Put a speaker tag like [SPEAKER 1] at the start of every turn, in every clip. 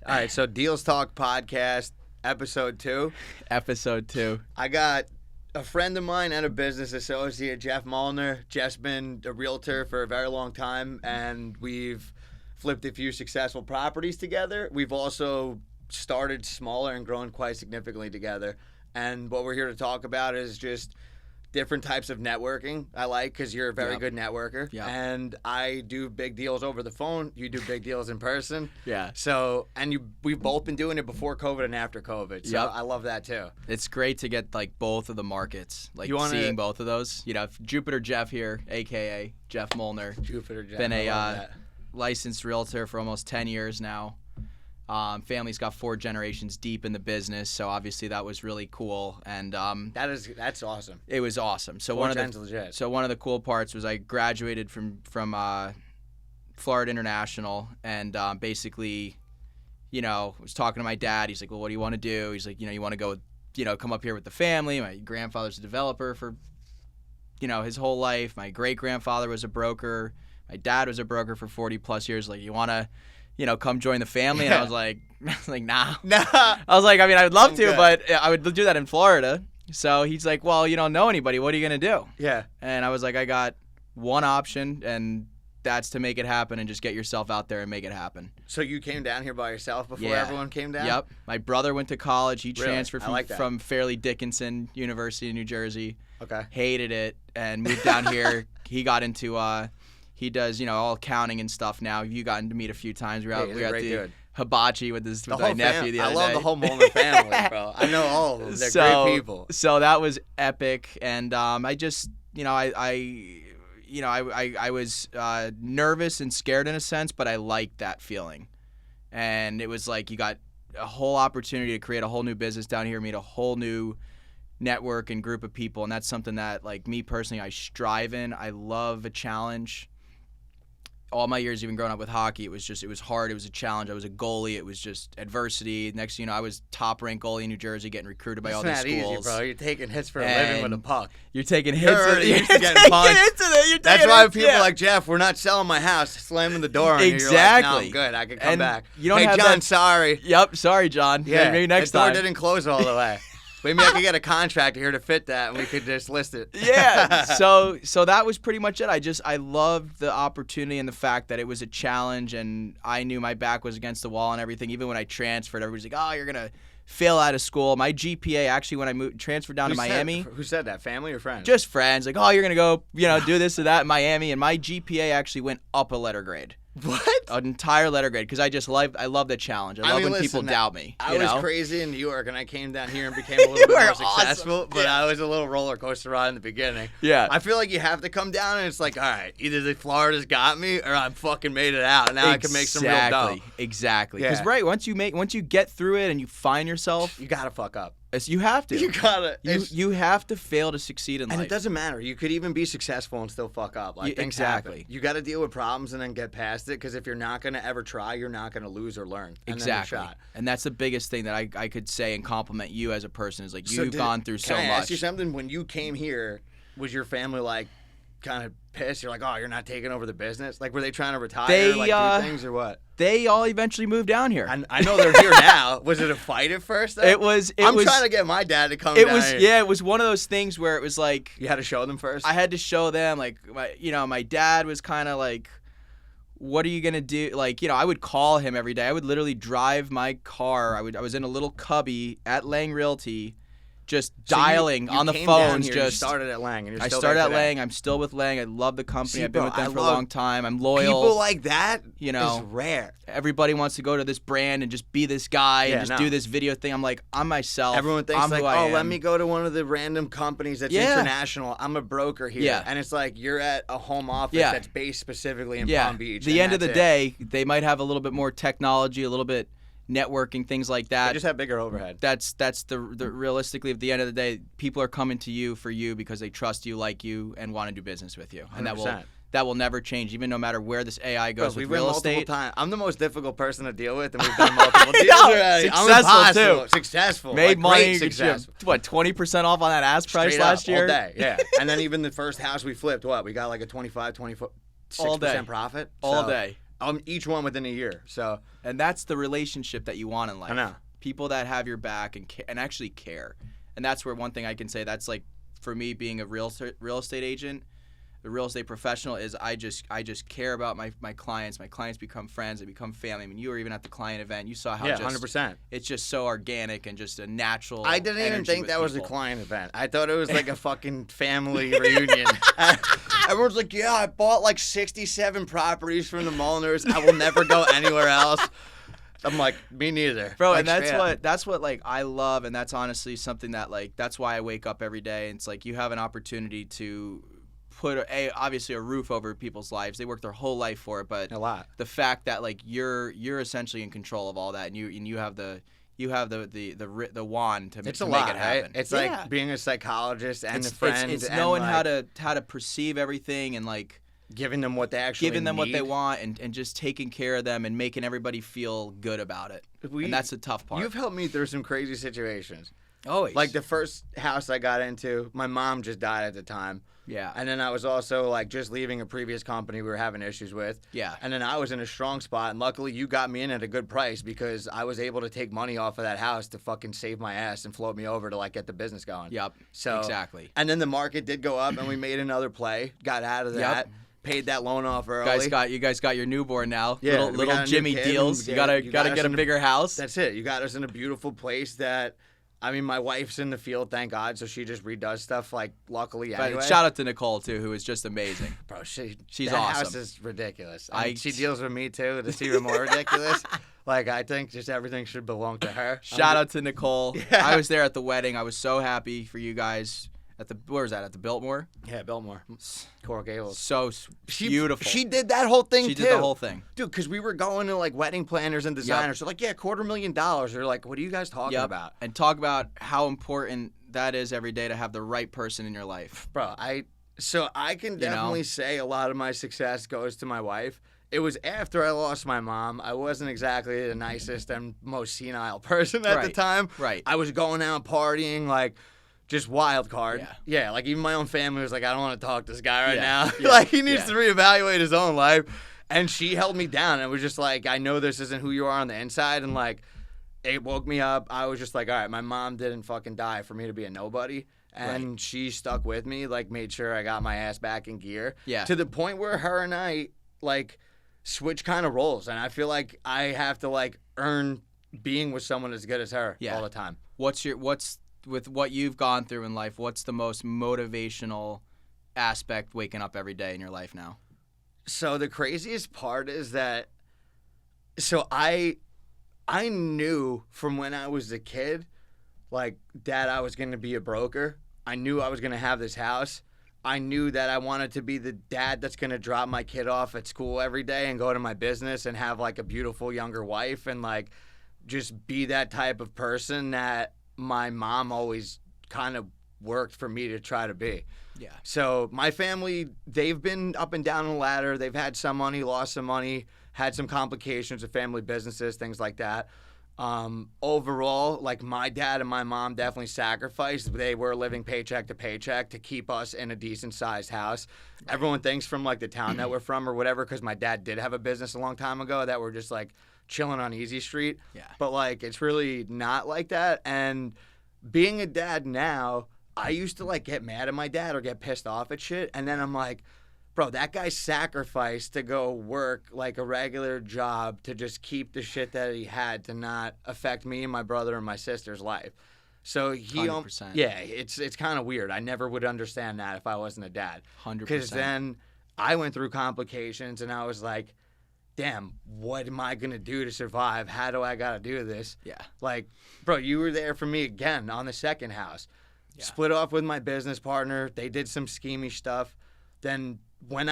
[SPEAKER 1] All right, so Deals Talk Podcast, episode 2.
[SPEAKER 2] Episode 2.
[SPEAKER 1] I got a friend of mine and a business associate, Jeff Molner. Jeff's been a realtor for a very long time, and we've flipped a few successful properties together. We've also started smaller and grown quite significantly together. And what we're here to talk about is just different types of networking I like, because you're a very good networker.
[SPEAKER 2] Yep.
[SPEAKER 1] And I do big deals over the phone. You do big deals in person.
[SPEAKER 2] Yeah.
[SPEAKER 1] So, and we've both been doing it before COVID and after COVID. So
[SPEAKER 2] Yep.
[SPEAKER 1] I love that too.
[SPEAKER 2] It's great to get like both of the markets, like seeing both of those. You know, Jupiter Jeff here, a.k.a. Jeff Molner.
[SPEAKER 1] Jupiter Jeff.
[SPEAKER 2] Been a licensed realtor for almost 10 years now. Family's got 4 generations deep in the business, so obviously that was really cool. And
[SPEAKER 1] that's awesome.
[SPEAKER 2] It was awesome. So one of the cool parts was I graduated from Florida International, and basically, you know, was talking to my dad. He's like, "Well, what do you want to do?" He's like, "You want to go, come up here with the family." My grandfather's a developer for, his whole life. My great grandfather was a broker. My dad was a broker for 40 plus years. Like, you want to, come join the family? And I was like, nah. I was like, I mean, I would love to, but I would do that in Florida. So he's like, well, you don't know anybody. What are you going to do?
[SPEAKER 1] Yeah.
[SPEAKER 2] And I was like, I got one option, and that's to make it happen and just get yourself out there and make it happen.
[SPEAKER 1] So you came down here by yourself before everyone came down?
[SPEAKER 2] Yep. My brother went to college. He transferred
[SPEAKER 1] from
[SPEAKER 2] from Fairleigh Dickinson University in New Jersey.
[SPEAKER 1] Okay.
[SPEAKER 2] Hated it and moved down here. He got into he does, all accounting and stuff now. You've gotten to meet a few times. We were at the hibachi with my nephew the other day.
[SPEAKER 1] I love the whole Molner family, bro. I know all of them. They're great people.
[SPEAKER 2] So that was epic. And I just, I was nervous and scared in a sense, but I liked that feeling. And it was like you got a whole opportunity to create a whole new business down here, meet a whole new network and group of people. And that's something that, like, me personally, I strive in. I love a challenge. All my years, even growing up with hockey, it was hard. It was a challenge. I was a goalie. It was just adversity. Next thing you know, I was top-ranked goalie in New Jersey, getting recruited by all these schools.
[SPEAKER 1] It's not easy, bro. You're taking hits for a living with a puck.
[SPEAKER 2] You're taking hits.
[SPEAKER 1] You're used to getting punched. That's why people like Jeff, we're not selling my house, slamming the door on you. You're like, no, I'm good. I can come back.
[SPEAKER 2] You don't
[SPEAKER 1] hey,
[SPEAKER 2] have
[SPEAKER 1] John, sorry.
[SPEAKER 2] Yep, sorry, John.
[SPEAKER 1] Yeah,
[SPEAKER 2] maybe next time.
[SPEAKER 1] The door didn't close all the way. Maybe I could get a contractor here to fit that, and we could just list it.
[SPEAKER 2] Yeah. So that was pretty much it. I loved the opportunity and the fact that it was a challenge, and I knew my back was against the wall and everything. Even when I transferred, everybody's like, "Oh, you're gonna fail out of school." My GPA actually, when I transferred down to Miami.
[SPEAKER 1] Who said that? Family or friends?
[SPEAKER 2] Just friends. Like, "Oh, you're gonna go, do this or that in Miami," and my GPA actually went up a letter grade.
[SPEAKER 1] What?
[SPEAKER 2] An entire letter grade, because I love the challenge. I love when people doubt me.
[SPEAKER 1] I was crazy in New York, and I came down here and became a little bit more successful, but I was a little roller coaster ride in the beginning.
[SPEAKER 2] Yeah.
[SPEAKER 1] I feel like you have to come down, and it's like, all right, either the Florida's got me, or I'm fucking made it out, and now I can make some real dough.
[SPEAKER 2] Exactly. Because once you get through it and you find yourself,
[SPEAKER 1] you gotta fuck up.
[SPEAKER 2] You have to.
[SPEAKER 1] You gotta.
[SPEAKER 2] You have to fail to succeed in life.
[SPEAKER 1] And it doesn't matter. You could even be successful and still fuck up. Like, things happen. You got to deal with problems and then get past it, because if you're not going to ever try, you're not going to lose or learn.
[SPEAKER 2] Exactly. And that's the biggest thing that I could say and compliment you as a person is, like, you've gone through so much. Can I ask
[SPEAKER 1] you something? When you came here, was your family, like, kind of pissed? You're like, oh, you're not taking over the business? Like, were they trying to retire, do things, or what?
[SPEAKER 2] They all eventually moved down here.
[SPEAKER 1] I know they're here now. Was it a fight at first, though? I'm trying to get my dad to come down here.
[SPEAKER 2] Yeah, it was one of those things where it was like...
[SPEAKER 1] You had to show them first?
[SPEAKER 2] I had to show them, like, my dad was kind of like, what are you going to do? Like, I would call him every day. I would literally drive my car. I was in a little cubby at Lang Realty, just dialing on the phones.
[SPEAKER 1] You started at Lang, and you're still
[SPEAKER 2] I started
[SPEAKER 1] there
[SPEAKER 2] at
[SPEAKER 1] today.
[SPEAKER 2] Lang. I'm still with Lang. I love the company. I've been with them for a long time. I'm loyal.
[SPEAKER 1] People like that is rare.
[SPEAKER 2] Everybody wants to go to this brand and just be this guy and just do this video thing. I'm like, I'm myself.
[SPEAKER 1] Everyone thinks like, oh, let me go to one of the random companies that's international. I'm a broker here.
[SPEAKER 2] Yeah.
[SPEAKER 1] And it's like you're at a home office that's based specifically in Palm Beach.
[SPEAKER 2] The end of the day, they might have a little bit more technology, a little bit networking, things like that.
[SPEAKER 1] They just have bigger overhead.
[SPEAKER 2] That's the realistically, at the end of the day, people are coming to you for you because they trust you, like you, and want to do business with you. And
[SPEAKER 1] 100%.
[SPEAKER 2] that will never change, even no matter where this AI goes with real estate.
[SPEAKER 1] I'm the most difficult person to deal with, and we've done multiple deals already.
[SPEAKER 2] Successful too.
[SPEAKER 1] Successful.
[SPEAKER 2] Made money.
[SPEAKER 1] Successful.
[SPEAKER 2] What, 20% off on that ask price last year?
[SPEAKER 1] All day, yeah. And then even the first house we flipped, we got like a 26% profit.
[SPEAKER 2] All day.
[SPEAKER 1] each one within a year. So,
[SPEAKER 2] and that's the relationship that you want in life.
[SPEAKER 1] I know.
[SPEAKER 2] People that have your back and actually care. And that's where one thing I can say, that's like, for me being a real estate agent, the real estate professional, is I just care about my clients. My clients become friends. They become family. I mean, you were even at the client event. You saw how
[SPEAKER 1] 100%.
[SPEAKER 2] It's just so organic and just a natural.
[SPEAKER 1] I didn't even think that
[SPEAKER 2] people.
[SPEAKER 1] Was a client event. I thought it was like a fucking family reunion. Everyone's like, yeah, I bought like 67 properties from the Molners. I will never go anywhere else. I'm like, me neither,
[SPEAKER 2] bro.
[SPEAKER 1] Like,
[SPEAKER 2] and that's what like I love, and that's honestly something that like that's why I wake up every day. And it's like you have an opportunity to put obviously a roof over people's lives. They work their whole life for it, but
[SPEAKER 1] a lot.
[SPEAKER 2] The fact that like you're essentially in control of all that, and you have the wand to make it happen.
[SPEAKER 1] Right? It's like being a psychologist and a friend.
[SPEAKER 2] It's knowing how to perceive everything and like
[SPEAKER 1] giving them what they actually
[SPEAKER 2] giving them
[SPEAKER 1] need.
[SPEAKER 2] what they want and just taking care of them and making everybody feel good about it. And that's the tough part.
[SPEAKER 1] You've helped me through some crazy situations.
[SPEAKER 2] Always.
[SPEAKER 1] Like the first house I got into, my mom just died at the time.
[SPEAKER 2] Yeah.
[SPEAKER 1] And then I was also like just leaving a previous company we were having issues with.
[SPEAKER 2] Yeah.
[SPEAKER 1] And then I was in a strong spot, and luckily you got me in at a good price because I was able to take money off of that house to fucking save my ass and float me over to like get the business going.
[SPEAKER 2] Yep.
[SPEAKER 1] So
[SPEAKER 2] exactly.
[SPEAKER 1] And then the market did go up, and we made another play, got out of that. Yep. Paid that loan off early.
[SPEAKER 2] You guys got your newborn now.
[SPEAKER 1] Yeah,
[SPEAKER 2] little Jimmy deals. You gotta get a bigger house.
[SPEAKER 1] That's it. You got us in a beautiful place that, I mean, my wife's in the field, thank God, so she just redoes stuff, like, luckily anyway.
[SPEAKER 2] But shout out to Nicole, too, who is just amazing.
[SPEAKER 1] Bro,
[SPEAKER 2] she's
[SPEAKER 1] that
[SPEAKER 2] awesome.
[SPEAKER 1] House is ridiculous. She deals with me, too, to see her more ridiculous. Like, I think just everything should belong to her.
[SPEAKER 2] Shout out to Nicole.
[SPEAKER 1] Yeah.
[SPEAKER 2] I was there at the wedding. I was so happy for you guys. Where was that? At the Biltmore?
[SPEAKER 1] Yeah, Biltmore. Coral Gables.
[SPEAKER 2] So beautiful.
[SPEAKER 1] She did that whole thing,
[SPEAKER 2] She
[SPEAKER 1] too.
[SPEAKER 2] did the whole thing.
[SPEAKER 1] Dude, because we were going to, like, wedding planners and designers.
[SPEAKER 2] Yep.
[SPEAKER 1] They're like, yeah, $250,000. They're like, what are you guys talking about?
[SPEAKER 2] And talk about how important that is every day to have the right person in your life.
[SPEAKER 1] Bro, I can definitely say a lot of my success goes to my wife. It was after I lost my mom. I wasn't exactly the nicest and most senile person at the time.
[SPEAKER 2] Right.
[SPEAKER 1] I was going out partying, like, just wild card. Yeah, like even my own family was like, I don't want to talk to this guy right now. Like he needs to reevaluate his own life. And she held me down. It was just like, I know this isn't who you are on the inside. And like, it woke me up. I was just like, all right, my mom didn't fucking die for me to be a nobody. And she stuck with me, like made sure I got my ass back in gear. Yeah. To the point where her and I like switch kind of roles. And I feel like I have to like earn being with someone as good as her all the time.
[SPEAKER 2] With what you've gone through in life, what's the most motivational aspect waking up every day in your life now?
[SPEAKER 1] So the craziest part is that, so I knew from when I was a kid, like, that I was going to be a broker. I knew I was going to have this house. I knew that I wanted to be the dad that's going to drop my kid off at school every day and go to my business and have, like, a beautiful younger wife and, like, just be that type of person that my mom always kind of worked for me to try to be.
[SPEAKER 2] Yeah.
[SPEAKER 1] So my family, they've been up and down the ladder. They've had some money, lost some money, had some complications with family businesses, things like that. Overall, like my dad and my mom definitely sacrificed. They were living paycheck to paycheck to keep us in a decent sized house. Right. Everyone thinks from like the town that we're from or whatever, because my dad did have a business a long time ago that we're just like chilling on Easy Street.
[SPEAKER 2] Yeah.
[SPEAKER 1] But like it's really not like that. And being a dad now, I used to like get mad at my dad or get pissed off at shit. And then I'm like, bro, that guy sacrificed to go work like a regular job to just keep the shit that he had to not affect me and my brother and my sister's life. So he,
[SPEAKER 2] 100%.
[SPEAKER 1] Yeah, it's kind of weird. I never would understand that if I wasn't a dad.
[SPEAKER 2] 100%.
[SPEAKER 1] Because then I went through complications and I was like, damn, what am I going to do to survive? How do I got to do this?
[SPEAKER 2] Yeah.
[SPEAKER 1] Like, bro, you were there for me again on the second house. Yeah. Split off with my business partner. They did some schemy stuff. Then when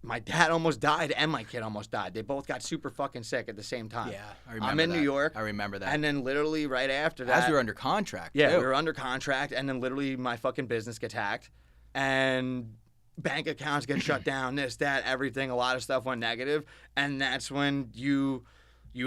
[SPEAKER 1] my dad almost died and my kid almost died. They both got super fucking sick at the same time.
[SPEAKER 2] Yeah, I remember
[SPEAKER 1] I'm in
[SPEAKER 2] that.
[SPEAKER 1] New York.
[SPEAKER 2] I remember that.
[SPEAKER 1] And then literally right after that.
[SPEAKER 2] As we were under contract.
[SPEAKER 1] Yeah,
[SPEAKER 2] too.
[SPEAKER 1] we were under contract. And then literally my fucking business gets hacked. And bank accounts get shut down, this, that, everything. A lot of stuff went negative. And that's when you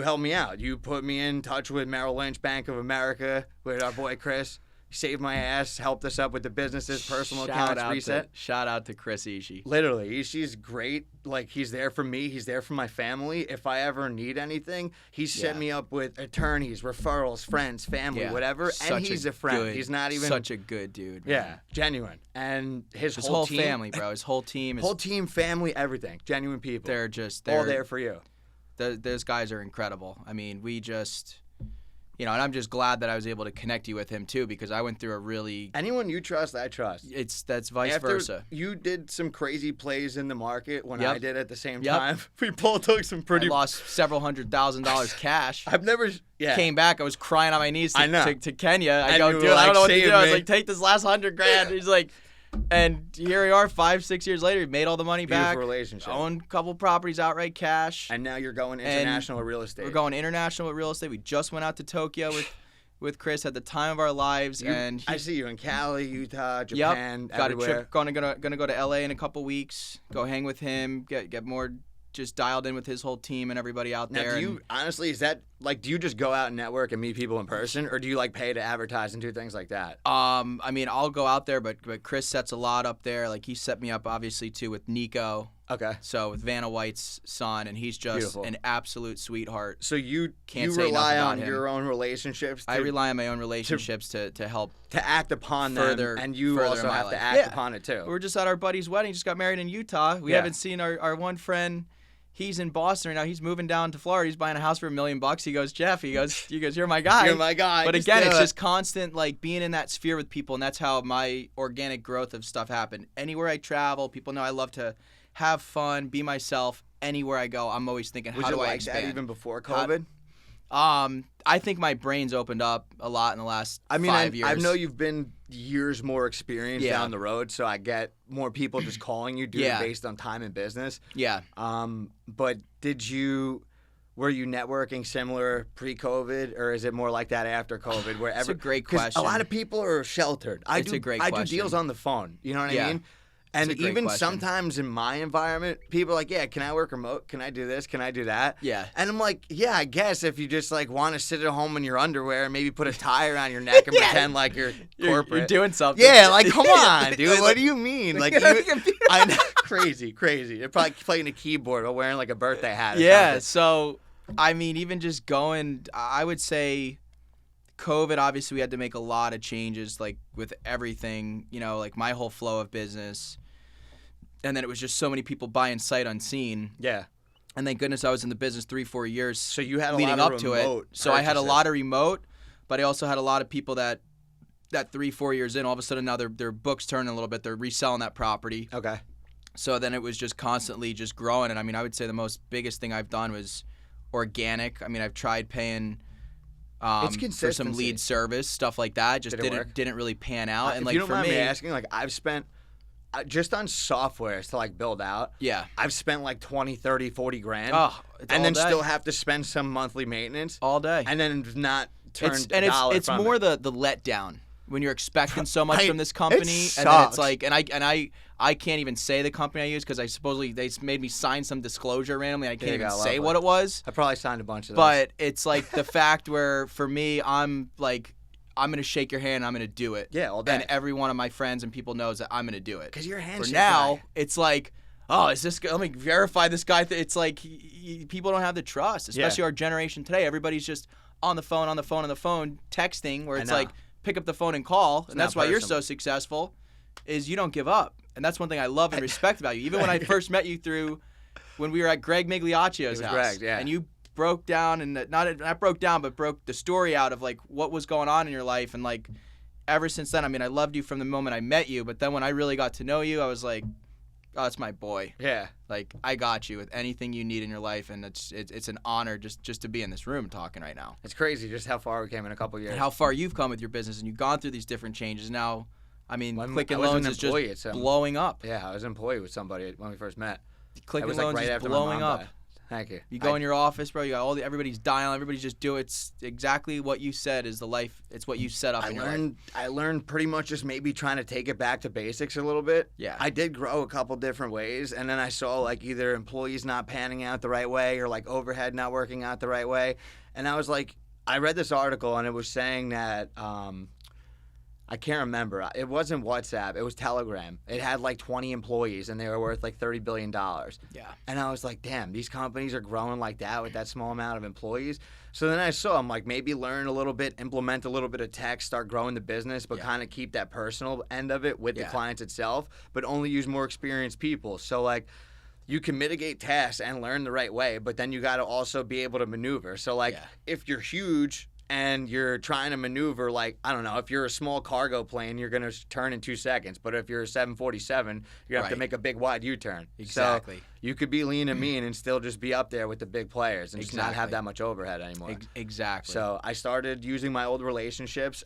[SPEAKER 1] helped me out. You put me in touch with Merrill Lynch, Bank of America, with our boy Chris. saved my ass, helped us up with the businesses, personal accounts, reset.
[SPEAKER 2] Shout out to Chris Ishii.
[SPEAKER 1] Literally, Ishii's great. Like, he's there for me. He's there for my family. If I ever need anything, he's set me up with attorneys, referrals, friends, family, whatever. And he's a friend. He's not even
[SPEAKER 2] such a good dude. Man.
[SPEAKER 1] Yeah, genuine. And his
[SPEAKER 2] whole
[SPEAKER 1] team,
[SPEAKER 2] family, bro. His whole team.
[SPEAKER 1] Whole team, family, everything. Genuine people.
[SPEAKER 2] They're
[SPEAKER 1] all there for you.
[SPEAKER 2] Those guys are incredible. I mean, we just. And I'm just glad that I was able to connect you with him too, because I went through a really
[SPEAKER 1] anyone you trust, I trust.
[SPEAKER 2] That's vice versa.
[SPEAKER 1] You did some crazy plays in the market when I did at the same time. We both took some pretty.
[SPEAKER 2] I lost several $100,000 cash.
[SPEAKER 1] I've never. Yeah.
[SPEAKER 2] Came back. I was crying on my knees to Kenya. I go, dude,
[SPEAKER 1] like,
[SPEAKER 2] I don't know what to do. I was like, take this last $100,000. He's like. And here we are 5-6 years later. We made all the money back.
[SPEAKER 1] Beautiful relationship.
[SPEAKER 2] Owned a couple properties outright cash.
[SPEAKER 1] And now you're going international with real estate.
[SPEAKER 2] We're going international with real estate. We just went out to Tokyo with Chris at the time of our lives.
[SPEAKER 1] I see you in Cali, Utah, Japan,
[SPEAKER 2] got
[SPEAKER 1] everywhere.
[SPEAKER 2] A trip. Gonna go to LA in a couple weeks. Go hang with him. Get more just dialed in with his whole team and everybody out there.
[SPEAKER 1] Now, do you honestly, is that like, do you just go out and network and meet people in person, or do you like pay to advertise and do things like that?
[SPEAKER 2] I mean, I'll go out there, but Chris sets a lot up there. Like, he set me up obviously too with Nico.
[SPEAKER 1] Okay.
[SPEAKER 2] So with Vanna White's son, and he's just an absolute sweetheart.
[SPEAKER 1] So you
[SPEAKER 2] Can't
[SPEAKER 1] rely on
[SPEAKER 2] him.
[SPEAKER 1] your own relationships.
[SPEAKER 2] I rely on my own relationships to help
[SPEAKER 1] to act upon them, and you also have to act upon it too.
[SPEAKER 2] We were just at our buddy's wedding. Just got married in Utah. We haven't seen our one friend. He's in Boston right now. He's moving down to Florida. He's buying a house for $1 million. He goes, Jeff. He goes, you're my guy.
[SPEAKER 1] You're my guy.
[SPEAKER 2] But again, it's just constant, like, being in that sphere with people, and that's how my organic growth of stuff happened. Anywhere I travel, people know I love to have fun, be myself. Anywhere I go, I'm always thinking, how do I expand?
[SPEAKER 1] That even before COVID?
[SPEAKER 2] I think my brain's opened up a lot in the last 5 years.
[SPEAKER 1] I know you've been years more experienced down the road, so I get more people just calling you based on time and business.
[SPEAKER 2] Yeah.
[SPEAKER 1] But were you networking similar pre-COVID, or is it more like that after COVID?
[SPEAKER 2] That's a great question.
[SPEAKER 1] A lot of people are sheltered. I do deals on the phone. You know what I mean? And even sometimes in my environment, people are like, yeah, can I work remote? Can I do this? Can I do that?
[SPEAKER 2] Yeah.
[SPEAKER 1] And I'm like, yeah, I guess if you just like want to sit at home in your underwear and maybe put a tie around your neck and pretend like you're corporate.
[SPEAKER 2] You're doing something.
[SPEAKER 1] Yeah, like, come on, dude. What do you mean? Like, I know, crazy. They're probably playing a keyboard or wearing like a birthday hat.
[SPEAKER 2] Yeah, so, I mean, even just going, I would say COVID, obviously, we had to make a lot of changes, like, with everything, like my whole flow of business. And then it was just so many people buying sight unseen.
[SPEAKER 1] Yeah.
[SPEAKER 2] And thank goodness I was in the business 3-4 years.
[SPEAKER 1] So you had
[SPEAKER 2] leading
[SPEAKER 1] up
[SPEAKER 2] to it. So I had a lot of remote, but I also had a lot of people that 3-4 years in, all of a sudden now their books turning a little bit. They're reselling that property.
[SPEAKER 1] Okay.
[SPEAKER 2] So then it was just constantly just growing. And I mean, I would say the biggest thing I've done was organic. I mean, I've tried paying for some lead service, stuff like that. Just didn't really pan out. And
[SPEAKER 1] if
[SPEAKER 2] like,
[SPEAKER 1] you don't
[SPEAKER 2] for
[SPEAKER 1] mind
[SPEAKER 2] me
[SPEAKER 1] asking, like, I've spent just on softwares to like build out.
[SPEAKER 2] Yeah.
[SPEAKER 1] I've spent like 20, 30, 40 grand.
[SPEAKER 2] Oh,
[SPEAKER 1] and then still have to spend some monthly maintenance
[SPEAKER 2] all day.
[SPEAKER 1] And then not turn
[SPEAKER 2] a dollar
[SPEAKER 1] from
[SPEAKER 2] it's more the letdown when you're expecting so much from this company,
[SPEAKER 1] and
[SPEAKER 2] then it's like, and I can't even say the company I use because they made me sign some disclosure randomly. I can't even say what it was.
[SPEAKER 1] I probably signed a bunch of those.
[SPEAKER 2] But it's like the fact where for me, I'm like, I'm going to shake your hand and I'm going to do it.
[SPEAKER 1] Yeah, all day.
[SPEAKER 2] And every one of my friends and people knows that I'm going to do it.
[SPEAKER 1] Because your handshake.
[SPEAKER 2] For now, it's like, oh, is this guy? Let me verify this guy. It's like people don't have the trust, especially our generation today. Everybody's just on the phone, texting, where it's like, pick up the phone and call. And that's why you're so successful, is you don't give up. And that's one thing I love and respect about you. Even when I first met you when we were at Greg Migliaccio's house.
[SPEAKER 1] Greg, yeah. And
[SPEAKER 2] you broke down, and not broke down, but broke the story out of like what was going on in your life. And like ever since then, I mean, I loved you from the moment I met you, but then when I really got to know you, I was like, oh, that's my boy.
[SPEAKER 1] Yeah.
[SPEAKER 2] Like, I got you with anything you need in your life, and it's an honor just to be in this room talking right now.
[SPEAKER 1] It's crazy just how far we came in a couple years.
[SPEAKER 2] And how far you've come with your business, and you've gone through these different changes. Now, I mean, Clickin' Loans is just blowing up.
[SPEAKER 1] Yeah, I was an employee with somebody when we first met.
[SPEAKER 2] Clickin' Loans is blowing up.
[SPEAKER 1] Thank you.
[SPEAKER 2] You go in your office, bro. You got everybody's dialing. Everybody's just do it. It's exactly what you said is the life. It's what you set up in your life.
[SPEAKER 1] I learned pretty much just maybe trying to take it back to basics a little bit.
[SPEAKER 2] Yeah.
[SPEAKER 1] I did grow a couple different ways, and then I saw like either employees not panning out the right way or like overhead not working out the right way, and I was like, I read this article and it was saying that I can't remember. It wasn't WhatsApp. It was Telegram. It had like 20 employees, and they were worth like $30 billion.
[SPEAKER 2] Yeah.
[SPEAKER 1] And I was like, damn, these companies are growing like that with that small amount of employees. So then I saw, I'm like, maybe learn a little bit, implement a little bit of tech, start growing the business, but kind of keep that personal end of it with the clients itself, but only use more experienced people. So like, you can mitigate tasks and learn the right way, but then you got to also be able to maneuver. So like, if you're huge and you're trying to maneuver, like, I don't know, if you're a small cargo plane, you're going to turn in 2 seconds. But if you're a 747, you have to make a big wide U-turn.
[SPEAKER 2] Exactly.
[SPEAKER 1] So you could be lean and mean and still just be up there with the big players and just not have that much overhead anymore.
[SPEAKER 2] Exactly.
[SPEAKER 1] So I started using my old relationships.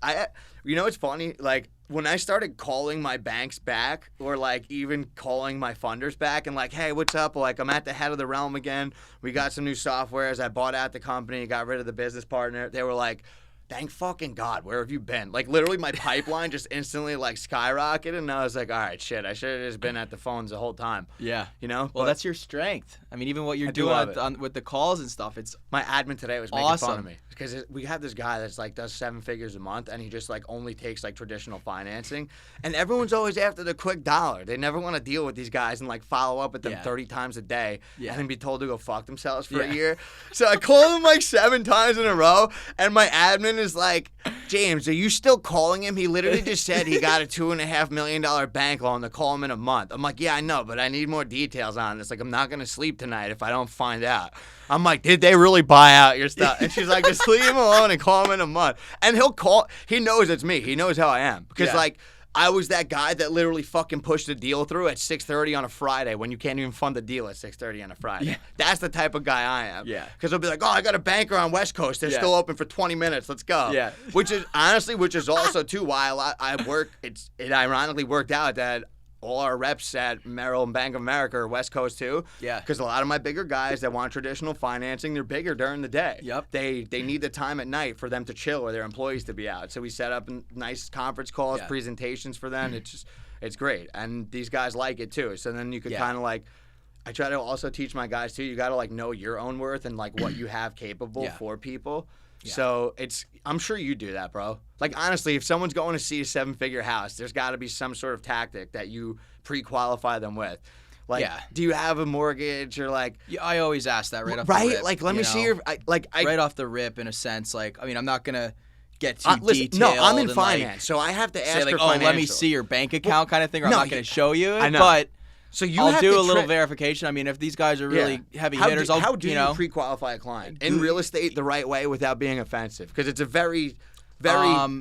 [SPEAKER 1] You know, it's funny, like, when I started calling my banks back, or like even calling my funders back and like, hey, what's up? Like, I'm at the head of the realm again. We got some new softwares. I bought out the company, got rid of the business partner. They were like, thank fucking God, where have you been? Like, literally my pipeline just instantly like skyrocketed, and I was like, all right, shit, I should have just been at the phones the whole time.
[SPEAKER 2] Yeah.
[SPEAKER 1] You know?
[SPEAKER 2] Well, that's your strength. I mean, even what you're doing with the calls and stuff, it's
[SPEAKER 1] my admin today was making
[SPEAKER 2] awesome.
[SPEAKER 1] fun of me because we have this guy that's like does 7 figures a month, and he just like only takes like traditional financing, and everyone's always after the quick dollar. They never want to deal with these guys and like follow up with them 30 times a day and then be told to go fuck themselves for a year. So I called him like 7 times in a row, and my admin is like, James, are you still calling him? He literally just said he got a $2.5 million bank loan to call him in a month. I'm like, yeah, I know, but I need more details on it. It's like, I'm not going to sleep tonight if I don't find out. I'm like, did they really buy out your stuff? And she's like, just leave him alone and call him in a month. And he'll call. He knows it's me. He knows how I am. Because, like, I was that guy that literally fucking pushed a deal through at 6:30 on a Friday when you can't even fund the deal at 6:30 on a Friday. Yeah. That's the type of guy I am. Yeah. Because he'll be like, oh, I got a banker on West Coast. They're still open for 20 minutes. Let's go. Yeah. Which is also too why I work. It ironically worked out that all our reps at Merrill and Bank of America are West Coast too. Yeah. Because a lot of my bigger guys that want traditional financing, they're bigger during the day. Yep. They need the time at night for them to chill or their employees to be out. So we set up nice conference calls, presentations for them. It's great. And these guys like it too. So then you could kind of like, I try to also teach my guys too, you got to like know your own worth and like what you have capable for people. Yeah. So I'm sure you do that, bro. Like, honestly, if someone's going to see a 7-figure house, there's got to be some sort of tactic that you pre-qualify them with. Like, do you have a mortgage or like? Yeah,
[SPEAKER 2] I always ask that right off the rip.
[SPEAKER 1] Like, let me see your,
[SPEAKER 2] right off the rip in a sense. Like, I mean, I'm not going to get too detailed.
[SPEAKER 1] No, I'm in finance, so I have to ask
[SPEAKER 2] like,
[SPEAKER 1] for
[SPEAKER 2] let me see your bank account kind of thing, or I'm not going to show you it.
[SPEAKER 1] I know.
[SPEAKER 2] But
[SPEAKER 1] so
[SPEAKER 2] I'll do a little verification. I mean, if these guys are really heavy hitters,
[SPEAKER 1] how do you pre-qualify a client in real estate the right way without being offensive? Because it's a very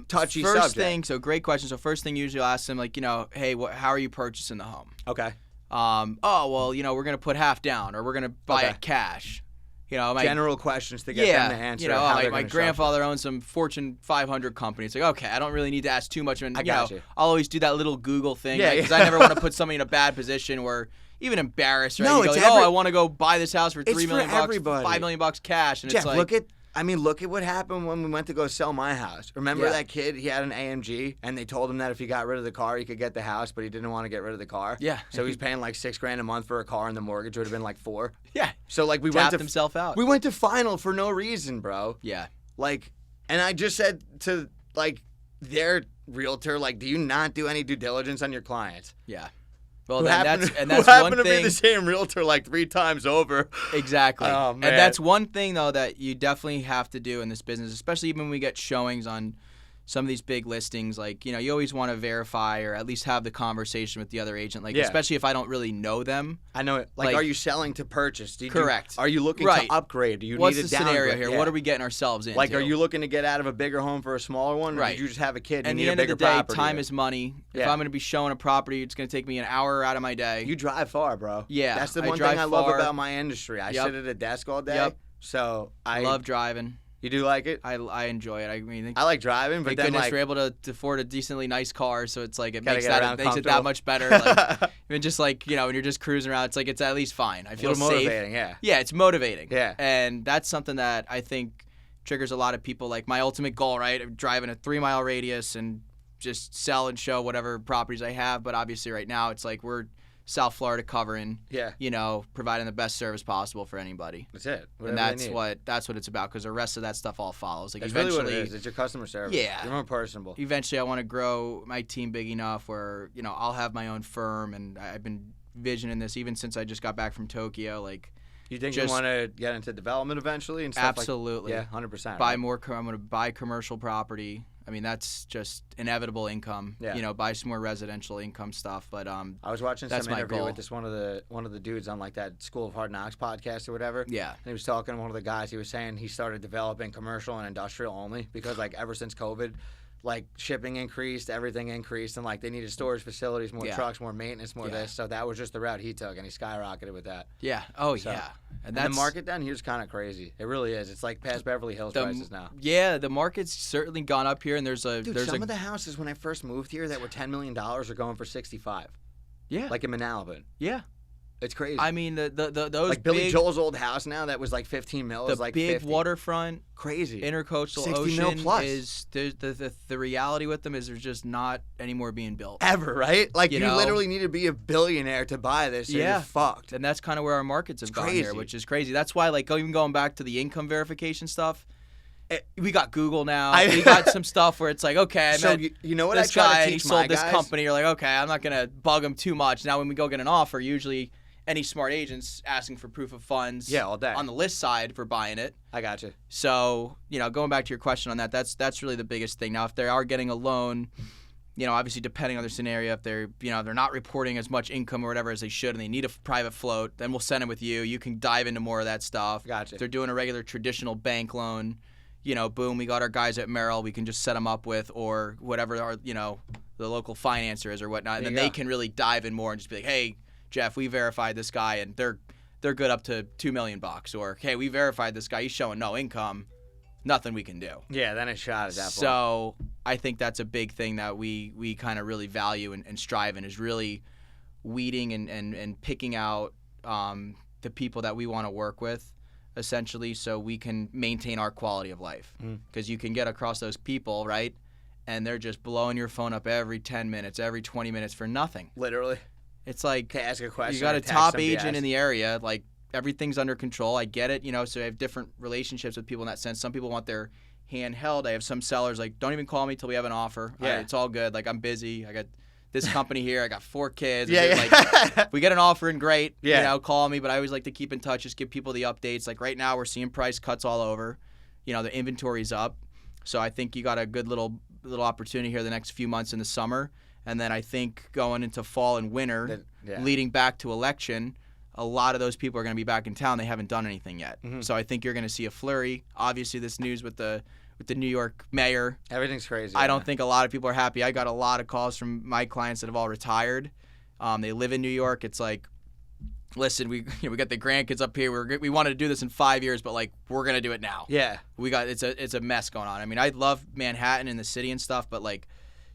[SPEAKER 1] touchy subject.
[SPEAKER 2] So great question. So first thing, usually I'll ask them, like, hey, how are you purchasing the home?
[SPEAKER 1] Okay.
[SPEAKER 2] Oh, well, we're going to put half down, or we're going to buy it cash.
[SPEAKER 1] General questions to get them to answer.
[SPEAKER 2] My grandfather owns some Fortune 500 company. It's like, okay, I don't really need to ask too much. And
[SPEAKER 1] I'll
[SPEAKER 2] always do that little Google thing because I never want to put somebody in a bad position or even embarrassed. Right?
[SPEAKER 1] No,
[SPEAKER 2] I want to go buy this house for $3 million,
[SPEAKER 1] everybody.
[SPEAKER 2] $5 million cash, and
[SPEAKER 1] Jeff,
[SPEAKER 2] it's like,
[SPEAKER 1] look at what happened when we went to go sell my house. Remember that kid? He had an AMG, and they told him that if he got rid of the car, he could get the house, but he didn't want to get rid of the car. Yeah. So he's paying like $6,000 a month for a car, and the mortgage would have been like $4,000.
[SPEAKER 2] Yeah.
[SPEAKER 1] So like
[SPEAKER 2] tapped himself out.
[SPEAKER 1] We went to final for no reason, bro.
[SPEAKER 2] Yeah.
[SPEAKER 1] Like, and I just said to like their realtor, like, do you not do any due diligence on your clients?
[SPEAKER 2] Yeah. Well, that's one
[SPEAKER 1] thing.
[SPEAKER 2] To
[SPEAKER 1] be the same realtor like 3 times over.
[SPEAKER 2] Exactly.
[SPEAKER 1] Oh, man.
[SPEAKER 2] And that's one thing though that you definitely have to do in this business, especially when we get showings on some of these big listings. Like, you always want to verify or at least have the conversation with the other agent. Like, especially if I don't really know them.
[SPEAKER 1] I know it. Like, are you selling to purchase?
[SPEAKER 2] Correct.
[SPEAKER 1] Are you looking to upgrade? Do you
[SPEAKER 2] What's
[SPEAKER 1] need a
[SPEAKER 2] the scenario here? What are we getting ourselves into?
[SPEAKER 1] Like, are you looking to get out of a bigger home for a smaller one? Or did you just have a kid and
[SPEAKER 2] you
[SPEAKER 1] need a bigger property?
[SPEAKER 2] At the end of the day, time is money. If I'm going to be showing a property, it's going to take me an hour out of my day.
[SPEAKER 1] You drive far, bro.
[SPEAKER 2] Yeah.
[SPEAKER 1] That's the one thing I love about my industry. I sit at a desk all day. So I
[SPEAKER 2] love driving.
[SPEAKER 1] You do like it?
[SPEAKER 2] I enjoy it. I mean,
[SPEAKER 1] I like driving, but
[SPEAKER 2] thank
[SPEAKER 1] then
[SPEAKER 2] goodness we're able to afford a decently nice car, so it's like it makes it that much better. Like, even just like when you're just cruising around, it's at least fine. I feel safe.
[SPEAKER 1] Motivating, yeah.
[SPEAKER 2] Yeah, it's motivating.
[SPEAKER 1] Yeah,
[SPEAKER 2] and that's something that I think triggers a lot of people. Like my ultimate goal, right? I'm driving a 3-mile radius and just sell and show whatever properties I have. But obviously, right now it's like we're South Florida covering.
[SPEAKER 1] Yeah.
[SPEAKER 2] You know, providing the best service possible for anybody.
[SPEAKER 1] That's it.
[SPEAKER 2] And that's what it's about, because the rest of that stuff all follows. Like
[SPEAKER 1] that's
[SPEAKER 2] eventually,
[SPEAKER 1] really what it is. It's your customer service.
[SPEAKER 2] Yeah.
[SPEAKER 1] You're more personable.
[SPEAKER 2] Eventually, I want to grow my team big enough where, you know, I'll have my own firm, and I've been visioning this even since I just got back from Tokyo. Like,
[SPEAKER 1] you think you want to get into development eventually and stuff?
[SPEAKER 2] Absolutely.
[SPEAKER 1] Yeah, 100%.
[SPEAKER 2] Buy more. I'm going to buy commercial property. I mean, that's just inevitable income.
[SPEAKER 1] Yeah.
[SPEAKER 2] You know, buy some more residential income stuff. But
[SPEAKER 1] I was watching some interview with one of the dudes on like that School of Hard Knocks podcast or whatever.
[SPEAKER 2] Yeah.
[SPEAKER 1] And he was talking to one of the guys. He was saying he started developing commercial and industrial only because like ever since COVID, like shipping increased, everything increased, and like they needed storage facilities, more trucks, more maintenance, more this. So that was just the route he took, and he skyrocketed with that.
[SPEAKER 2] Yeah. Oh, yeah.
[SPEAKER 1] And the market down here is kind of crazy. It really is. It's like past Beverly Hills prices now.
[SPEAKER 2] Yeah, the market's certainly gone up here, and there's some
[SPEAKER 1] of the houses when I first moved here that were $10 million are going for 65.
[SPEAKER 2] Yeah.
[SPEAKER 1] Like in Manalapan.
[SPEAKER 2] Yeah.
[SPEAKER 1] It's crazy.
[SPEAKER 2] I mean, those
[SPEAKER 1] like Billy Joel's old house now that was like 15 mil is like
[SPEAKER 2] big
[SPEAKER 1] 50.
[SPEAKER 2] Waterfront,
[SPEAKER 1] crazy,
[SPEAKER 2] intercoastal
[SPEAKER 1] 60
[SPEAKER 2] ocean
[SPEAKER 1] mil plus.
[SPEAKER 2] Is the reality with them is there's just not any more being built
[SPEAKER 1] ever, right? Like you
[SPEAKER 2] know?
[SPEAKER 1] Literally need to be a billionaire to buy this. Yeah, you're fucked.
[SPEAKER 2] And that's kind of where our markets have gone here, which is crazy. That's why, like, even going back to the income verification stuff. We got Google now. We got some stuff where it's like, okay,
[SPEAKER 1] you know what
[SPEAKER 2] this
[SPEAKER 1] I try
[SPEAKER 2] guy,
[SPEAKER 1] to teach
[SPEAKER 2] he sold
[SPEAKER 1] my
[SPEAKER 2] this
[SPEAKER 1] guys?
[SPEAKER 2] company. You're like, okay, I'm not gonna bug him too much. Now, when we go get an offer, usually any smart agent's asking for proof of funds.
[SPEAKER 1] Yeah, all day
[SPEAKER 2] on the list side for buying it.
[SPEAKER 1] I got you.
[SPEAKER 2] So, you know, going back to your question on that, that's really the biggest thing. Now, if they are getting a loan, you know, obviously depending on their scenario, if they're not reporting as much income or whatever as they should, and they need a private float, then we'll send them with you. You can dive into more of that stuff.
[SPEAKER 1] Gotcha.
[SPEAKER 2] If they're doing a regular traditional bank loan, you know, boom, we got our guys at Merrill we can just set them up with, or whatever our, you know, the local financer is or whatnot, and then they can really dive in more and just be like, hey, Jeff, we verified this guy and they're good up to $2 million, or hey, we verified this guy, he's showing no income, nothing we can do.
[SPEAKER 1] Yeah, then it's shot at that point.
[SPEAKER 2] So I think that's a big thing that we kind of really value and strive in, is really weeding and picking out the people that we want to work with, essentially, so we can maintain our quality of life. Because you can get across those people, right, and they're just blowing your phone up every 10 minutes, every 20 minutes for nothing.
[SPEAKER 1] Literally.
[SPEAKER 2] It's like,
[SPEAKER 1] to ask a question,
[SPEAKER 2] you got a top agent in the area, like everything's under control. I get it, you know, so I have different relationships with people in that sense. Some people want their hand held. I have some sellers like, don't even call me till we have an offer.
[SPEAKER 1] Yeah.
[SPEAKER 2] It's all good. Like, I'm busy. I got this company here. I got 4 kids.
[SPEAKER 1] Yeah.
[SPEAKER 2] Like, if we get an offer and great,
[SPEAKER 1] you
[SPEAKER 2] know, call me. But I always like to keep in touch, just give people the updates. Like right now, we're seeing price cuts all over. You know, the inventory's up. So I think you got a good little opportunity here the next few months in the summer. And then I think going into fall and winter, leading back to election, a lot of those people are going to be back in town. They haven't done anything yet. So I think you're going to see a flurry. Obviously, this news with the New York mayor.
[SPEAKER 1] Everything's crazy.
[SPEAKER 2] I don't think a lot of people are happy. I got a lot of calls from my clients that have all retired. They live in New York. It's like, listen, we got the grandkids up here. We wanted to do this in 5 years, but like we're going to do it now.
[SPEAKER 1] Yeah.
[SPEAKER 2] It's a mess going on. I mean, I love Manhattan and the city and stuff, but like,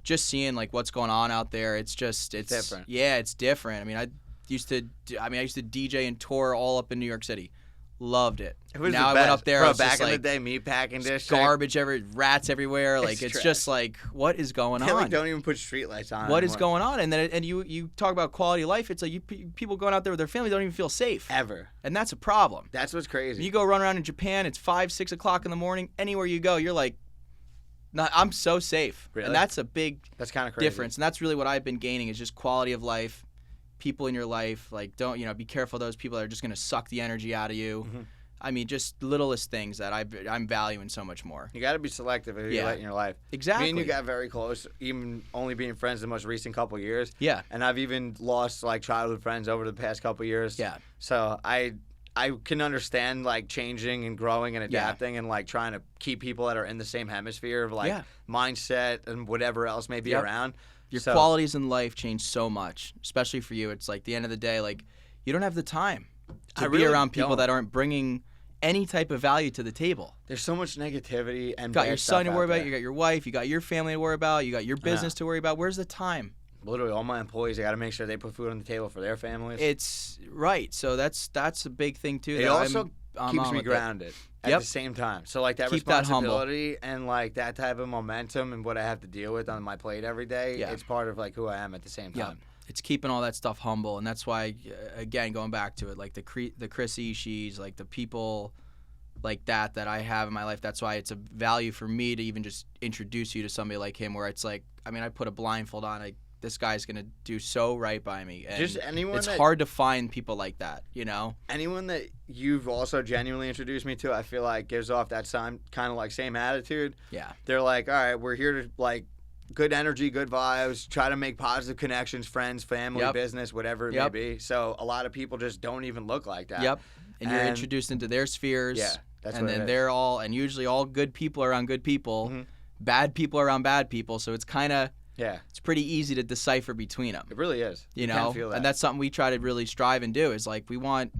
[SPEAKER 2] just seeing like what's going on out there, it's
[SPEAKER 1] different.
[SPEAKER 2] Yeah, it's different. I mean, I used to DJ and tour all up in New York City. Loved it.
[SPEAKER 1] It was
[SPEAKER 2] now
[SPEAKER 1] the best.
[SPEAKER 2] I went up there.
[SPEAKER 1] Bro,
[SPEAKER 2] I was
[SPEAKER 1] back
[SPEAKER 2] just
[SPEAKER 1] in
[SPEAKER 2] like,
[SPEAKER 1] the day, meatpacking district,
[SPEAKER 2] garbage rats everywhere. Like it's
[SPEAKER 1] trash.
[SPEAKER 2] just like, what is going on?
[SPEAKER 1] Like, don't even put streetlights on.
[SPEAKER 2] What is going on? And then you talk about quality of life. It's like people going out there with their family don't even feel safe
[SPEAKER 1] ever,
[SPEAKER 2] and that's a problem.
[SPEAKER 1] That's what's crazy.
[SPEAKER 2] You go run around in Japan. It's 5-6 o'clock in the morning. Anywhere you go, you're like, I'm so safe.
[SPEAKER 1] Really?
[SPEAKER 2] And that's a big
[SPEAKER 1] kind of crazy
[SPEAKER 2] difference. And that's really what I've been gaining, is just quality of life, people in your life. Like, don't, be careful of those people that are just going to suck the energy out of you. I mean, just littlest things that I'm valuing so much more.
[SPEAKER 1] You got to be selective if you let in your life.
[SPEAKER 2] Exactly.
[SPEAKER 1] Me and you got very close, even only being friends the most recent couple of years.
[SPEAKER 2] Yeah.
[SPEAKER 1] And I've even lost like childhood friends over the past couple of years.
[SPEAKER 2] Yeah.
[SPEAKER 1] So I can understand like changing and growing and adapting and like trying to keep people that are in the same hemisphere of like mindset and whatever else may be around.
[SPEAKER 2] Your qualities in life change so much, especially for you. It's like the end of the day, like you don't have the time to be around people that aren't bringing any type of value to the table.
[SPEAKER 1] There's so much negativity and
[SPEAKER 2] you got your son to worry about,
[SPEAKER 1] there.
[SPEAKER 2] you got your wife, you got your family to worry about, you got your business to worry about. Where's the time?
[SPEAKER 1] Literally, all my employees, I got to make sure they put food on the table for their families.
[SPEAKER 2] It's right. So that's a big thing too.
[SPEAKER 1] It also keeps me grounded at the same time. So like that responsibility and like that type of momentum and what I have to deal with on my plate every day, it's part of like who I am at the same time.
[SPEAKER 2] it's keeping all that stuff humble, and that's why, again, going back to it, like the Chris Ishis, like the people like that I have in my life. That's why it's a value for me to even just introduce you to somebody like him, where it's like, I mean, I put a blindfold on, this guy's gonna do so right by me. And
[SPEAKER 1] just anyone.
[SPEAKER 2] It's hard to find people like that, you know.
[SPEAKER 1] Anyone that you've also genuinely introduced me to, I feel like gives off that kind of like same attitude.
[SPEAKER 2] Yeah.
[SPEAKER 1] They're like, all right, we're here to like good energy, good vibes, try to make positive connections, friends, family, business, whatever it may be. So a lot of people just don't even look like that.
[SPEAKER 2] Yep. And you're introduced into their spheres.
[SPEAKER 1] Yeah. That's
[SPEAKER 2] and
[SPEAKER 1] what
[SPEAKER 2] then they're all, and usually all good people around good people, bad people around bad people. So it's kind of.
[SPEAKER 1] Yeah,
[SPEAKER 2] it's pretty easy to decipher between them.
[SPEAKER 1] It really is.
[SPEAKER 2] You know,
[SPEAKER 1] feel that.
[SPEAKER 2] And that's something we try to really strive and do. Is like we want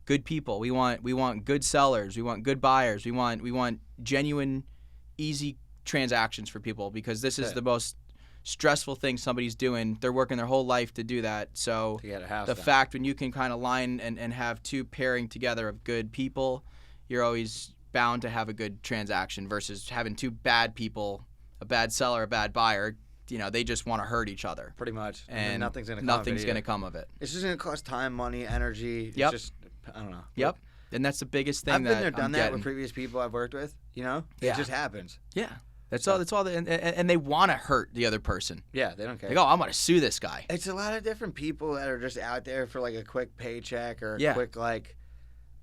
[SPEAKER 2] good people. We want good sellers. We want good buyers. We want genuine, easy transactions for people, because this is the most stressful thing somebody's doing. They're working their whole life to do that. So
[SPEAKER 1] to get a house
[SPEAKER 2] the
[SPEAKER 1] done.
[SPEAKER 2] fact when you can kind of line and have two pairing together of good people, you're always bound to have a good transaction versus having two bad people, a bad seller, a bad buyer. You know, they just want to hurt each other.
[SPEAKER 1] Pretty much.
[SPEAKER 2] And
[SPEAKER 1] nothing's going
[SPEAKER 2] to come of it.
[SPEAKER 1] It's just going to cost time, money, energy.
[SPEAKER 2] Yep.
[SPEAKER 1] It's just, I don't know.
[SPEAKER 2] Yep. And that's the biggest thing
[SPEAKER 1] I've been
[SPEAKER 2] that
[SPEAKER 1] there, done
[SPEAKER 2] I'm
[SPEAKER 1] that
[SPEAKER 2] getting.
[SPEAKER 1] with previous people I've worked with, you know? It just happens.
[SPEAKER 2] Yeah. That's all. And they want to hurt the other person.
[SPEAKER 1] Yeah, they don't care.
[SPEAKER 2] Like, oh, I'm going to sue this guy.
[SPEAKER 1] It's a lot of different people that are just out there for like a quick paycheck or a quick, like,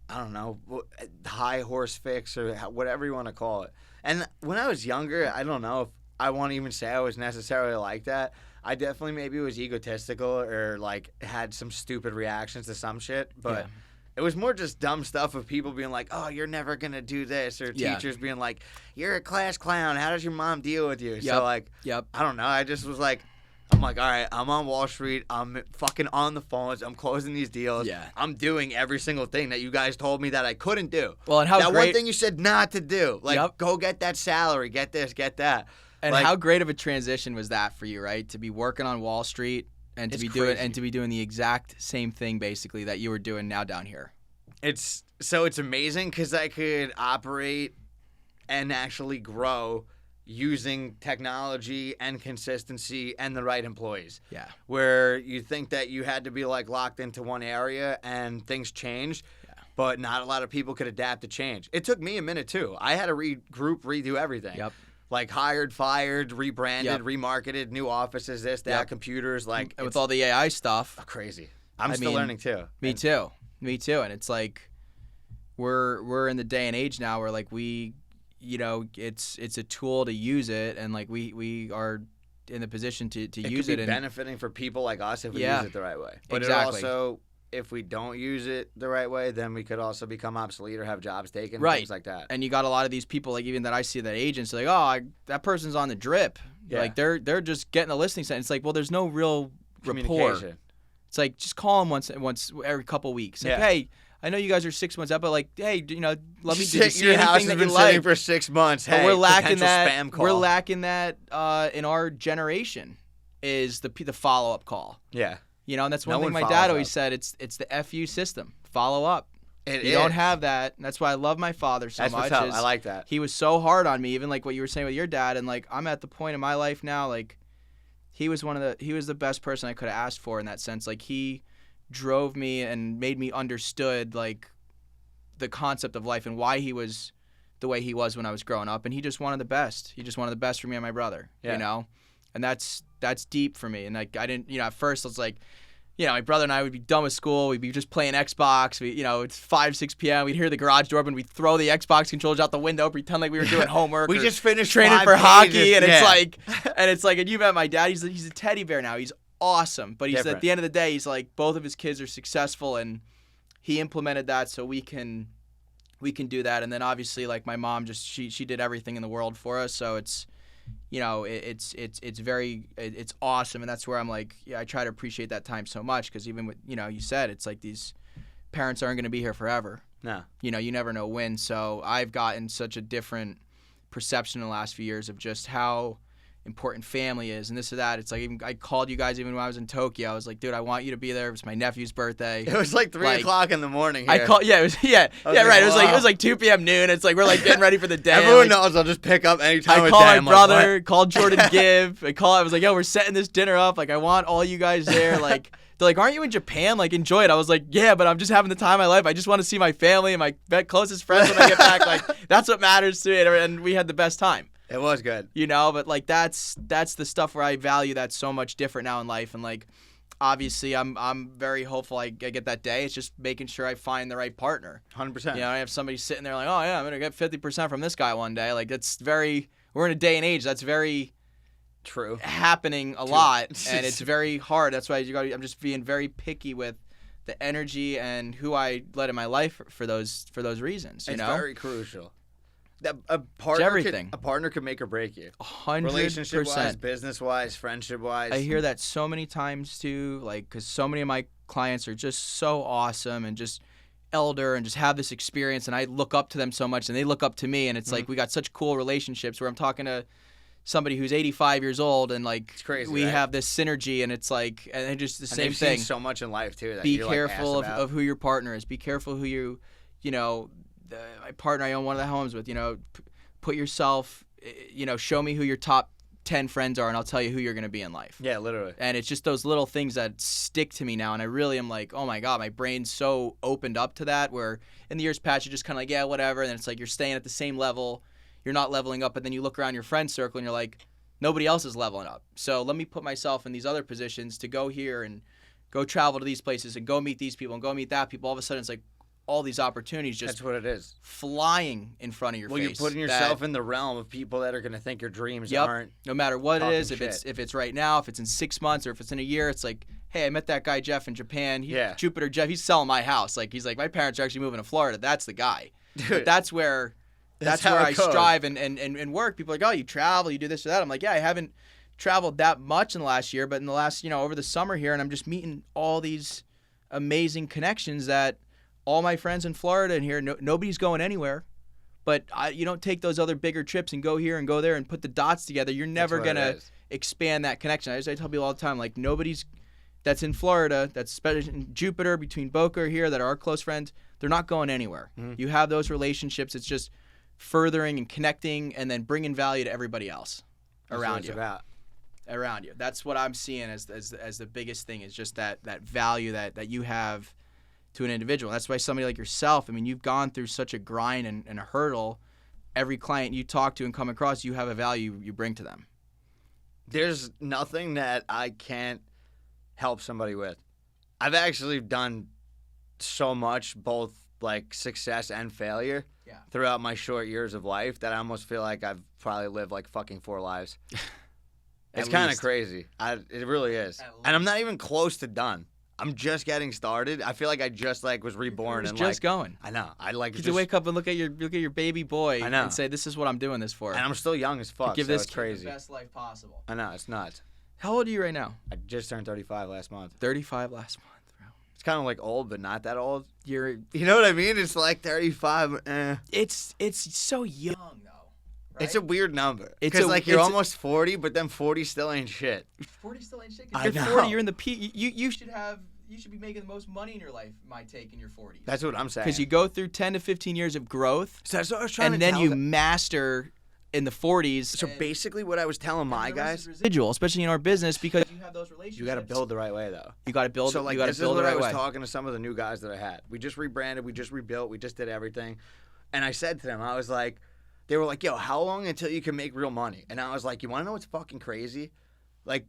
[SPEAKER 1] I don't know, high horse fix or whatever you want to call it. And when I was younger, I don't know if I won't even say I was necessarily like that. I definitely maybe was egotistical or like had some stupid reactions to some shit, but it was more just dumb stuff of people being like, "Oh, you're never gonna do this," or teachers being like, "You're a class clown. How does your mom deal with you?" So like, I don't know. I just was like, I'm like, all right, I'm on Wall Street. I'm fucking on the phones. I'm closing these deals.
[SPEAKER 2] Yeah.
[SPEAKER 1] I'm doing every single thing that you guys told me that I couldn't do.
[SPEAKER 2] Well, and how
[SPEAKER 1] that
[SPEAKER 2] great...
[SPEAKER 1] one thing you said not to do, like go get that salary, get this, get that.
[SPEAKER 2] And
[SPEAKER 1] like,
[SPEAKER 2] how great of a transition was that for you, right? To be working on Wall Street and to be doing the exact same thing basically that you were doing now down here.
[SPEAKER 1] It's amazing because I could operate and actually grow using technology and consistency and the right employees.
[SPEAKER 2] Yeah.
[SPEAKER 1] Where you think that you had to be like locked into one area and things changed, but not a lot of people could adapt to change. It took me a minute too. I had to redo everything.
[SPEAKER 2] Yep.
[SPEAKER 1] Like hired, fired, rebranded, remarketed, new offices, this, that, computers, like
[SPEAKER 2] with all the AI stuff.
[SPEAKER 1] Crazy. I'm still learning too.
[SPEAKER 2] Me too. And it's like we're in the day and age now where like we, you know, it's a tool to use it, and like we are in the position to use it.
[SPEAKER 1] It could be benefiting for people like us if we use it the right way. But
[SPEAKER 2] exactly.
[SPEAKER 1] It also, if we don't use it the right way, then we could also become obsolete or have jobs taken, things like that.
[SPEAKER 2] And you got a lot of these people, like even that I see that agents, like, oh, that person's on the drip. Yeah. Like they're just getting a listing sent. It's like, well, there's no real rapport. It's like just call them once every couple weeks. Like, hey, I know you guys are 6 months out, but like, hey, you know, let me see
[SPEAKER 1] your house
[SPEAKER 2] anything
[SPEAKER 1] has been sitting for 6 months. Hey,
[SPEAKER 2] we're lacking that.
[SPEAKER 1] Spam call.
[SPEAKER 2] We're lacking that in our generation. Is the follow up call?
[SPEAKER 1] Yeah.
[SPEAKER 2] You know, and that's one thing my dad always said. It's the FU system. Follow up. You don't have that. And that's why I love my father so much.
[SPEAKER 1] What's up. I like that.
[SPEAKER 2] He was so hard on me, even like what you were saying with your dad. And like I'm at the point in my life now, like he was the best person I could have asked for in that sense. Like he drove me and made me understood like the concept of life and why he was the way he was when I was growing up. And he just wanted the best. He just wanted the best for me and my brother. Yeah. You know? And that's deep for me. And like I didn't, you know, at first I was like, you know, my brother and I would be done with school. We'd be just playing Xbox. We, you know, it's 5, 6 p.m. We'd hear the garage door open. We'd throw the Xbox controllers out the window, pretend like we were doing homework.
[SPEAKER 1] We just finished
[SPEAKER 2] training for hockey, and
[SPEAKER 1] yeah.
[SPEAKER 2] it's like, and you met my dad. He's a teddy bear now. He's awesome, but he's at the end of the day, he's like both of his kids are successful, and he implemented that so we can do that. And then obviously, like my mom, just she did everything in the world for us. So it's, you know, it's awesome, and that's where I'm like, yeah, I try to appreciate that time so much, because even with, you know, you said it's like these parents aren't going to be here forever.
[SPEAKER 1] No.
[SPEAKER 2] You know, you never know when. So I've gotten such a different perception in the last few years of just how important family is and this or that. It's like I called you guys even when I was in Tokyo. I was like, dude, I want you to be there. It was my nephew's birthday.
[SPEAKER 1] It was like 3 o'clock in the morning here.
[SPEAKER 2] I called. Yeah, it was. Yeah, right. Wow. It was like 2 p.m. noon. It's like we're like getting ready for the day.
[SPEAKER 1] Everyone knows I'll just pick up anytime.
[SPEAKER 2] I called my brother. Called Jordan Gibb. I was like, yo, we're setting this dinner up. Like, I want all you guys there. Like. They're like, aren't you in Japan? Like, enjoy it. I was like, yeah, but I'm just having the time of my life. I just want to see my family and my closest friends when I get back. Like, that's what matters to me. And we had the best time.
[SPEAKER 1] It was good.
[SPEAKER 2] But like that's the stuff where I value that so much different now in life. And like, obviously, I'm very hopeful I get that day. It's just making sure I find the right partner.
[SPEAKER 1] 100%.
[SPEAKER 2] I have somebody sitting there like, oh yeah, I'm gonna get 50% from this guy one day. Like, we're in a day and age that's very
[SPEAKER 1] true
[SPEAKER 2] happening a lot, and it's very hard. That's why I'm just being very picky with the energy and who I let in my life for those reasons. It's
[SPEAKER 1] very crucial. A partner could make or break you.
[SPEAKER 2] 100%.
[SPEAKER 1] Relationship-wise, business-wise, friendship-wise.
[SPEAKER 2] I hear that so many times too, like, because so many of my clients are just so awesome and just elder and just have this experience, and I look up to them so much, and they look up to me, and it's like we got such cool relationships where I'm talking to somebody who's 85 years old, and like
[SPEAKER 1] it's crazy,
[SPEAKER 2] we
[SPEAKER 1] right?
[SPEAKER 2] have this synergy, and it's like, and just the same thing.
[SPEAKER 1] Seen so much in life too. That
[SPEAKER 2] be
[SPEAKER 1] you're
[SPEAKER 2] careful
[SPEAKER 1] like
[SPEAKER 2] of who your partner is. Be careful who my partner I own one of the homes with. Put yourself. Show me who your top 10 friends are, and I'll tell you who you're going to be in life.
[SPEAKER 1] Yeah, literally.
[SPEAKER 2] And it's just those little things that stick to me now, and I really am like, oh my God, my brain's so opened up to that. Where in the years past, you're just kind of like, yeah, whatever, and then it's like you're staying at the same level. You're not leveling up, but then you look around your friend circle, and you're like, nobody else is leveling up. So let me put myself in these other positions to go here and go travel to these places and go meet these people and go meet that people. All of a sudden, it's like all these opportunities just
[SPEAKER 1] that's what it is,
[SPEAKER 2] flying in front of your face.
[SPEAKER 1] Well, you're putting yourself in the realm of people that are going to think your dreams aren't.
[SPEAKER 2] No matter what it is,
[SPEAKER 1] shit.
[SPEAKER 2] if it's right now, if it's in 6 months, or if it's in a year, it's like, hey, I met that guy Jeff in Japan. Jupiter Jeff, he's selling my house. Like, he's like, my parents are actually moving to Florida. That's the guy.
[SPEAKER 1] Dude.
[SPEAKER 2] But that's where I strive and work. People are like, oh, you travel, you do this or that. I'm like, yeah, I haven't traveled that much in the last year, but in the last, over the summer here, and I'm just meeting all these amazing connections that all my friends in Florida and here, nobody's going anywhere. But you don't take those other bigger trips and go here and go there and put the dots together. You're never going to expand that connection. I tell people all the time, like, nobody's that's in Florida, that's especially in Jupiter, between Boca here, that are our close friends, they're not going anywhere. Mm-hmm. You have those relationships. It's just furthering and connecting and then bringing value to everybody else around you. Around you. That's what I'm seeing as the biggest thing, is just that value that you have to an individual. That's why somebody like yourself, I mean, you've gone through such a grind and a hurdle. Every client you talk to and come across, you have a value you bring to them.
[SPEAKER 1] There's nothing that I can't help somebody with. I've actually done so much, both like success and failure, throughout my short years of life, that I almost feel like I've probably lived like fucking 4 lives. It's kind of crazy. It really is. And I'm not even close to done. I'm just getting started. I feel like I just was reborn and
[SPEAKER 2] just going.
[SPEAKER 1] I know. I like
[SPEAKER 2] to wake up and look at your baby boy.
[SPEAKER 1] I know.
[SPEAKER 2] And say, this is what I'm doing this for.
[SPEAKER 1] And I'm still young as fuck.
[SPEAKER 2] Give this
[SPEAKER 1] kid crazy.
[SPEAKER 2] The best life possible.
[SPEAKER 1] I know, it's nuts.
[SPEAKER 2] How old are you right now?
[SPEAKER 1] I just turned 35 last month.
[SPEAKER 2] 35 last month, bro.
[SPEAKER 1] It's kind of like old, but not that old.
[SPEAKER 2] You
[SPEAKER 1] know what I mean? It's like 35.
[SPEAKER 2] It's so young though. Right?
[SPEAKER 1] It's a weird number. Because you're almost 40, but then 40 still ain't shit.
[SPEAKER 2] 40 still ain't shit. You're 40. You're in the peak. You should be making the most money in your life, my take, in your 40s.
[SPEAKER 1] That's what I'm saying.
[SPEAKER 2] Because you go through 10 to 15 years of growth,
[SPEAKER 1] so that's what I was trying
[SPEAKER 2] and then you master in the 40s.
[SPEAKER 1] So basically what I was telling my guys,
[SPEAKER 2] residual, especially in our business, because you have those relationships.
[SPEAKER 1] You got to build the right way, though.
[SPEAKER 2] You got to build.
[SPEAKER 1] So
[SPEAKER 2] you got to build the right way.
[SPEAKER 1] I was talking to some of the new guys that I had. We just rebranded. We just rebuilt. We just did everything. And I said to them, I was like, they were like, yo, how long until you can make real money? And I was like, you want to know what's fucking crazy? Like,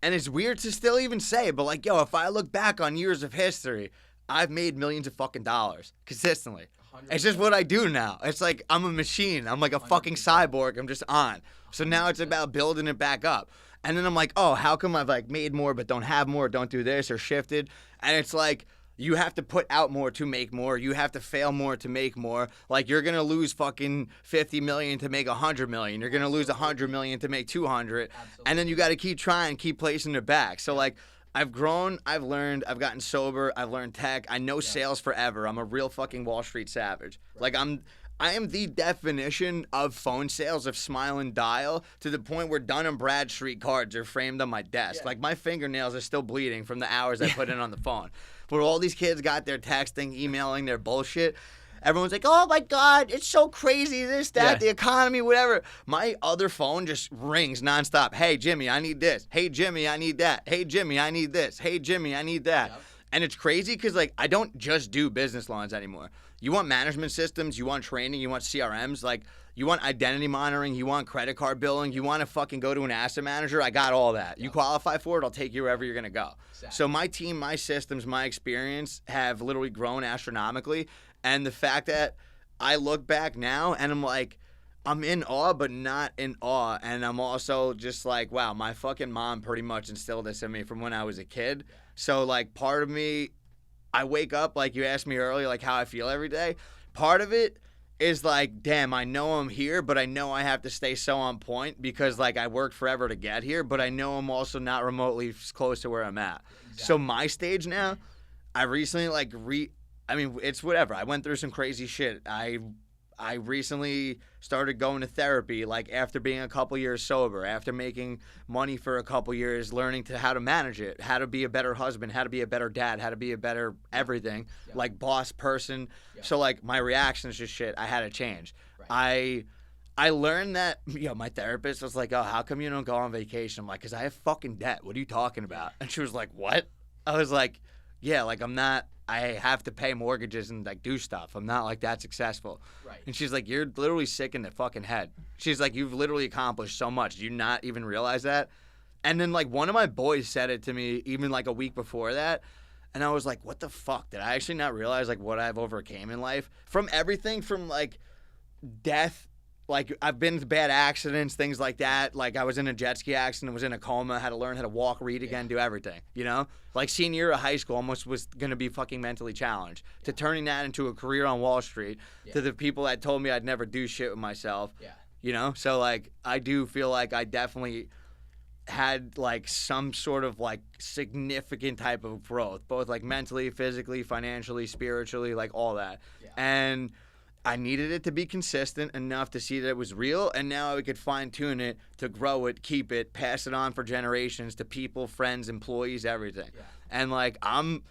[SPEAKER 1] and it's weird to still even say, but like, yo, if I look back on years of history, I've made millions of fucking dollars consistently. 100%. It's just what I do now. It's like I'm a machine. I'm like a 100%. Fucking cyborg. I'm just on. So now it's about building it back up. And then I'm like, oh, how come I've like made more but don't have more, don't do this, or shifted? And it's like, you have to put out more to make more. You have to fail more to make more. Like, you're going to lose fucking 50 million to make 100 million. You're going to lose 100 million to make 200. Absolutely. And then you got to keep trying, keep placing it back. So, like, I've grown, I've learned, I've gotten sober, I've learned tech. I know sales forever. I'm a real fucking Wall Street savage. Right. Like, I am the definition of phone sales of smile and dial, to the point where Dun & Bradstreet cards are framed on my desk.
[SPEAKER 2] Yeah.
[SPEAKER 1] Like, my fingernails are still bleeding from the hours I put in on the phone. Where all these kids got their texting, emailing, their bullshit. Everyone's like, oh my God, it's so crazy, this, that, the economy, whatever. My other phone just rings nonstop. Hey, Jimmy, I need this. Hey, Jimmy, I need that. Hey, Jimmy, I need this. Hey, Jimmy, I need that. Yep. And it's crazy because, like, I don't just do business loans anymore. You want management systems, you want training, you want CRMs, like, you want identity monitoring, you want credit card billing, you want to fucking go to an asset manager, I got all that. You qualify for it, I'll take you wherever you're going to go. Exactly. So my team, my systems, my experience have literally grown astronomically. And the fact that I look back now and I'm like, I'm in awe, but not in awe. And I'm also just like, wow, my fucking mom pretty much instilled this in me from when I was a kid. So, like, part of me, I wake up, like you asked me earlier, like how I feel every day. Part of it is like, damn, I know I'm here, but I know I have to stay so on point because, like, I worked forever to get here, but I know I'm also not remotely close to where I'm at. Exactly. So my stage now, I recently, like, I mean, it's whatever. I went through some crazy shit. I recently started going to therapy, like, after being a couple years sober, after making money for a couple years, learning how to manage it, how to be a better husband, how to be a better dad, how to be a better everything, like boss person. So, like, my reactions to shit, I had to change. Right. I learned that, my therapist was like, oh, how come you don't go on vacation? I'm like, because I have fucking debt. What are you talking about? And she was like, what? I was like, yeah, like, I have to pay mortgages and, like, do stuff. I'm not, like, that successful. Right. And she's like, you're literally sick in the fucking head. She's like, you've literally accomplished so much. Do you not even realize that? And then, like, one of my boys said it to me even, like, a week before that. And I was like, what the fuck? Did I actually not realize, like, what I've overcame in life? From everything from, like, death. Like, I've been to bad accidents, things like that. Like, I was in a jet ski accident, was in a coma, had to learn how to walk, read again, do everything, Like, senior year of high school almost was going to be fucking mentally challenged. To turning that into a career on Wall Street, to the people that told me I'd never do shit with myself, So, like, I do feel like I definitely had, like, some sort of, like, significant type of growth, both, like, mentally, physically, financially, spiritually, like, all that. Yeah. And I needed it to be consistent enough to see that it was real, and now I could fine-tune it to grow it, keep it, pass it on for generations to people, friends, employees, everything. Yeah. And, like, I'm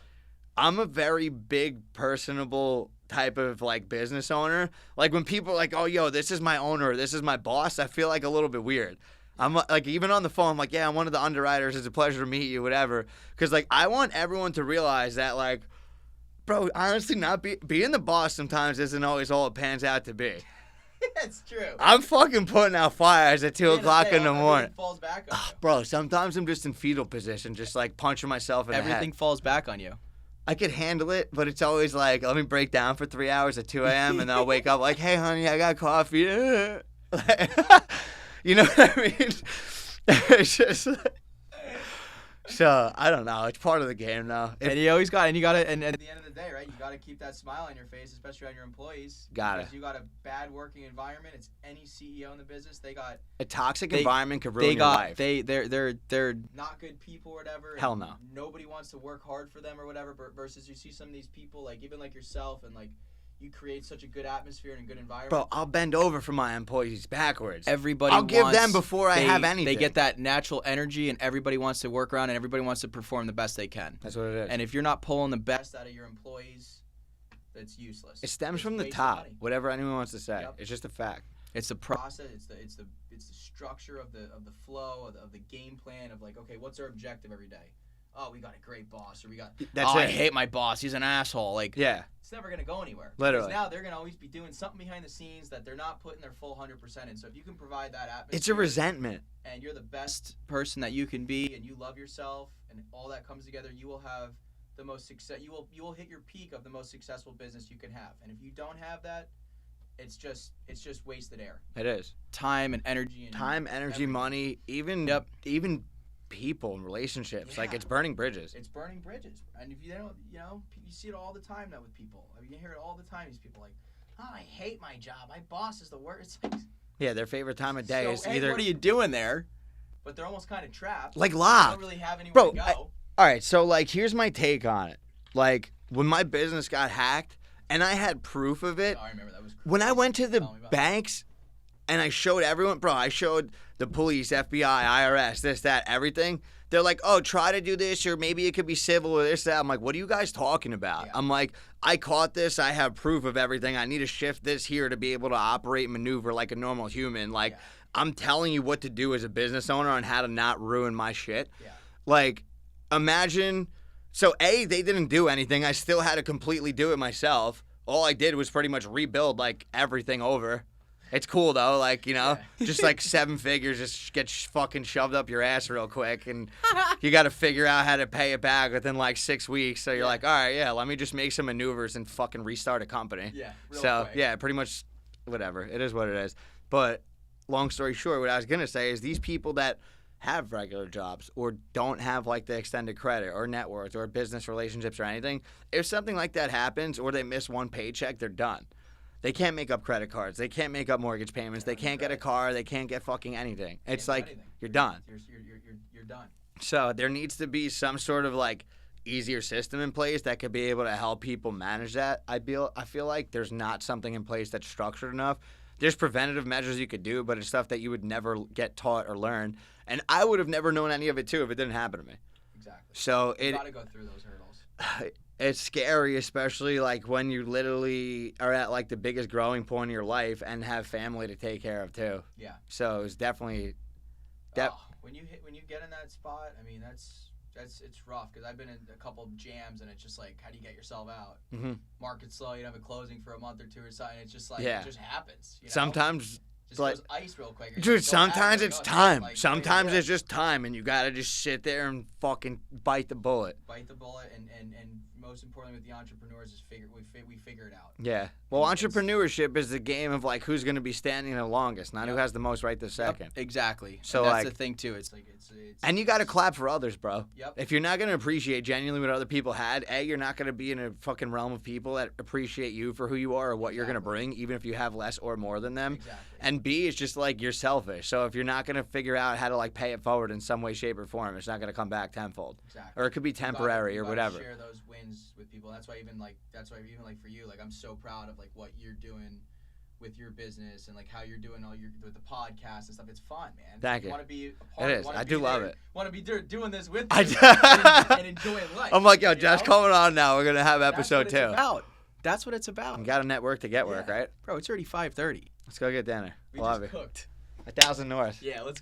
[SPEAKER 1] a very big, personable type of, like, business owner. Like, when people are like, oh, yo, this is my owner, this is my boss, I feel, like, a little bit weird. I'm, like, even on the phone, I'm like, yeah, I'm one of the underwriters, it's a pleasure to meet you, whatever. Because, like, I want everyone to realize that, like, bro, honestly, being the boss sometimes isn't always all it pans out to be.
[SPEAKER 2] That's true.
[SPEAKER 1] I'm fucking putting out fires at 2 o'clock in the morning.
[SPEAKER 2] Everything falls back on you.
[SPEAKER 1] Bro, sometimes I'm just in fetal position, just, like, punching myself in the head.
[SPEAKER 2] Everything falls back on you.
[SPEAKER 1] I could handle it, but it's always like, let me break down for 3 hours at 2 a.m., and then I'll wake up like, hey, honey, I got coffee. You know what I mean? It's just... So, I don't know. It's part of the game now.
[SPEAKER 2] And you always got, and you got to, and at the end of the day, right, you got to keep that smile on your face, especially on your employees. Because you got a bad working environment. It's any CEO in the business. They got
[SPEAKER 1] a toxic environment could ruin your life.
[SPEAKER 2] They're not good people or whatever.
[SPEAKER 1] Hell no.
[SPEAKER 2] Nobody wants to work hard for them or whatever. Versus you see some of these people, like even like yourself, and like you create such a good atmosphere and a good environment.
[SPEAKER 1] Bro, I'll bend over for my employees backwards.
[SPEAKER 2] I'll
[SPEAKER 1] give them before I have anything.
[SPEAKER 2] They get that natural energy, and everybody wants to work around, and everybody wants to perform the best they can.
[SPEAKER 1] That's what it is.
[SPEAKER 2] And if you're not pulling the best out of your employees, that's useless.
[SPEAKER 1] It stems from the top. Whatever anyone wants to say, It's just a fact.
[SPEAKER 2] It's the process. It's the structure of the flow of the game plan of like, okay, what's our objective every day? Oh, we got a great boss, or we got. I hate my boss. He's an asshole. Like,
[SPEAKER 1] yeah,
[SPEAKER 2] it's never gonna go anywhere.
[SPEAKER 1] Literally,
[SPEAKER 2] because now they're gonna always be doing something behind the scenes that they're not putting their full 100% in. So if you can provide that atmosphere,
[SPEAKER 1] it's a resentment,
[SPEAKER 2] and you're the best person that you can be, and you love yourself, and all that comes together, you will have the most success. You will hit your peak of the most successful business you can have. And if you don't have that, it's just wasted air.
[SPEAKER 1] It is
[SPEAKER 2] time and energy.
[SPEAKER 1] Everything. Money, even people and relationships. Like, it's burning bridges.
[SPEAKER 2] It's burning bridges. And if you don't, you see it all the time now with people. I mean, you hear it all the time. These people like, oh, I hate my job. My boss is the worst. It's like,
[SPEAKER 1] yeah, their favorite time of day is either.
[SPEAKER 2] What are you doing there? But they're almost kind of trapped.
[SPEAKER 1] Like locked.
[SPEAKER 2] They don't really have anywhere to go.
[SPEAKER 1] All right, so, like, here's my take on it. Like, when my business got hacked, and I had proof of it.
[SPEAKER 2] Oh, I remember that was crazy.
[SPEAKER 1] When I went to the banks and I showed everyone, bro, I showed the police, FBI, IRS, this, that, everything. They're like, oh, try to do this, or maybe it could be civil or this, that. I'm like, what are you guys talking about? Yeah. I'm like, I caught this. I have proof of everything. I need to shift this here to be able to operate and maneuver like a normal human. Like, I'm telling you what to do as a business owner on how to not ruin my shit. Yeah. Like, imagine, so A, they didn't do anything. I still had to completely do it myself. All I did was pretty much rebuild, like, everything over. It's cool, though, like, you know, just like 7 figures just get fucking shoved up your ass real quick, and you got to figure out how to pay it back within like 6 weeks. So you're like, all right, yeah, let me just make some maneuvers and fucking restart a company. Yeah, real quick. Yeah, pretty much whatever. It is what it is. But long story short, what I was going to say is these people that have regular jobs or don't have like the extended credit or net worth or business relationships or anything, if something like that happens or they miss one paycheck, they're done. They can't make up credit cards. They can't make up mortgage payments. They can't get a car. They can't get fucking anything. It's like you're done.
[SPEAKER 2] You're done.
[SPEAKER 1] So there needs to be some sort of like easier system in place that could be able to help people manage that. I feel like there's not something in place that's structured enough. There's preventative measures you could do, but it's stuff that you would never get taught or learn. And I would have never known any of it too if it didn't happen to me.
[SPEAKER 2] Exactly.
[SPEAKER 1] So
[SPEAKER 2] you got to go through those hurdles.
[SPEAKER 1] It's scary, especially like when you literally are at like the biggest growing point in your life and have family to take care of too.
[SPEAKER 2] Yeah.
[SPEAKER 1] So it's definitely.
[SPEAKER 2] When you get in that spot, I mean it's rough because I've been in a couple of jams and it's just like, how do you get yourself out? Mm-hmm. Market's slow, you have a closing for a month or two or something. It's just like it just happens. You know?
[SPEAKER 1] Sometimes.
[SPEAKER 2] Just goes ice real quick.
[SPEAKER 1] Dude, sometimes it's time. Like, sometimes it's just time, and you gotta just sit there and fucking bite the bullet.
[SPEAKER 2] Bite the bullet, and most importantly with the entrepreneurs is we figure it out.
[SPEAKER 1] Yeah. Well, entrepreneurship is the game of like who's gonna be standing the longest, not who has the most right this second.
[SPEAKER 2] Yep, exactly.
[SPEAKER 1] So
[SPEAKER 2] and that's
[SPEAKER 1] like,
[SPEAKER 2] the thing too. It's like it's
[SPEAKER 1] and you gotta clap for others, bro.
[SPEAKER 2] Yep.
[SPEAKER 1] If you're not gonna appreciate genuinely what other people had, A, you're not gonna be in a fucking realm of people that appreciate you for who you are or what you're gonna bring, even if you have less or more than them.
[SPEAKER 2] Exactly.
[SPEAKER 1] And B, it's just like you're selfish. So if you're not gonna figure out how to like pay it forward in some way, shape, or form, it's not gonna come back tenfold.
[SPEAKER 2] Exactly.
[SPEAKER 1] Or it could be temporary or whatever.
[SPEAKER 2] Share those wins with people. That's why even for you, like I'm so proud of like what you're doing with your business and like how you're doing with the podcast and stuff. It's fun, man.
[SPEAKER 1] Thank you.
[SPEAKER 2] Want to be a part
[SPEAKER 1] it is. I do love it.
[SPEAKER 2] Want to be doing this with you and enjoying life.
[SPEAKER 1] I'm like, yo, Jeff's coming on now. We're gonna have episode 2.
[SPEAKER 2] That's what it's about.
[SPEAKER 1] You got to network to get work, right?
[SPEAKER 2] Bro, it's already 5:30.
[SPEAKER 1] Let's go get dinner.
[SPEAKER 2] We just cooked.
[SPEAKER 1] 1000 North.
[SPEAKER 2] Yeah, let's go.